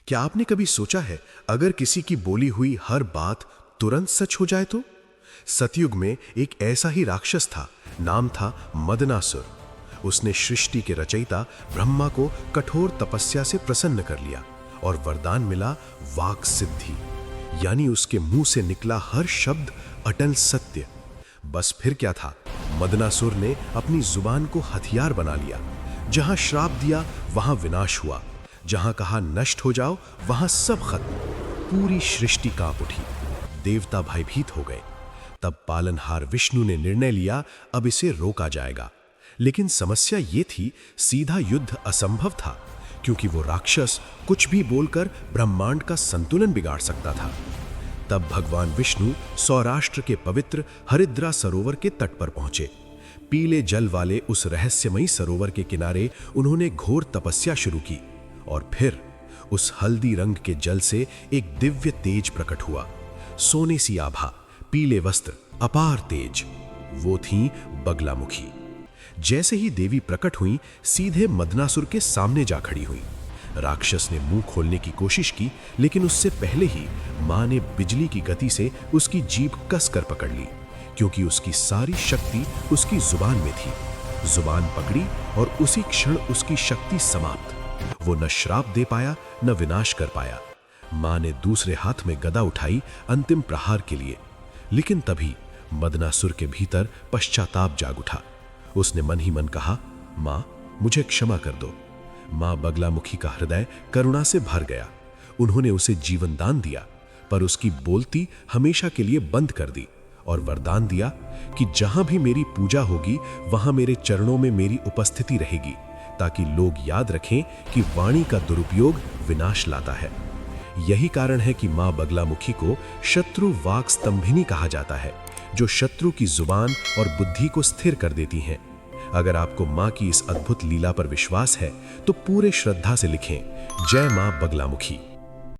क्या आपने कभी सोचा है अगर किसी की बोली हुई हर बात तुरंत सच हो जाए तो? सतयुग में एक ऐसा ही राक्षस था, नाम था मदनासुर। उसने सृष्टि के रचयिता ब्रह्मा को कठोर तपस्या से प्रसन्न कर लिया और वरदान मिला वाक सिद्धि, यानी उसके मुंह से निकला हर शब्द अटल सत्य। बस फिर क्या था, मदनासुर ने अपनी जुबान को हथियार बना लिया। जहां श्राप दिया वहां विनाश हुआ, जहां कहा नष्ट हो जाओ वहां सब खत्म। पूरी सृष्टि कांप उठी, देवता भयभीत हो गए। तब पालनहार विष्णु ने निर्णय लिया, अब इसे रोका जाएगा। लेकिन समस्या ये थी, सीधा युद्ध असंभव था, क्योंकि वो राक्षस कुछ भी बोलकर ब्रह्मांड का संतुलन बिगाड़ सकता था। तब भगवान विष्णु सौराष्ट्र के पवित्र हरिद्रा सरोवर के तट पर पहुंचे। पीले जल वाले उस रहस्यमयी सरोवर के किनारे उन्होंने घोर तपस्या शुरू की और फिर उस हल्दी रंग के जल से एक दिव्य तेज प्रकट हुआ। सोने सी आभा, पीले वस्त्र, अपार तेज। वो थी बगलामुखी। जैसे ही देवी प्रकट हुई, सीधे मदनासुर के सामने जा खड़ी हुई। राक्षस ने मुंह खोलने की कोशिश की, लेकिन उससे पहले ही मां ने बिजली की गति से उसकी जीभ कसकर पकड़ ली, क्योंकि उसकी सारी शक्ति उसकी जुबान में थी। जुबान पकड़ी और उसी क्षण उसकी शक्ति समाप्त। वो न श्राप दे पाया न विनाश कर पाया। मां ने दूसरे हाथ में गदा उठाई अंतिम प्रहार के लिए, लेकिन तभी मदनासुर के भीतर पश्चाताप जाग उठा। उसने मन ही मन कहा, मां मुझे क्षमा कर दो। मां बगलामुखी का हृदय करुणा से भर गया। उन्होंने उसे जीवन दान दिया, पर उसकी बोलती हमेशा के लिए बंद कर दी और वरदान दिया कि जहां भी मेरी पूजा होगी वहां मेरे चरणों में मेरी उपस्थिति रहेगी, ताकि लोग याद रखें कि वाणी का दुरुपयोग विनाश लाता है। यही कारण है कि मां बगलामुखी को शत्रु वाक स्तंभिनी कहा जाता है, जो शत्रु की जुबान और बुद्धि को स्थिर कर देती हैं। अगर आपको मां की इस अद्भुत लीला पर विश्वास है तो पूरे श्रद्धा से लिखें, जय मां बगलामुखी।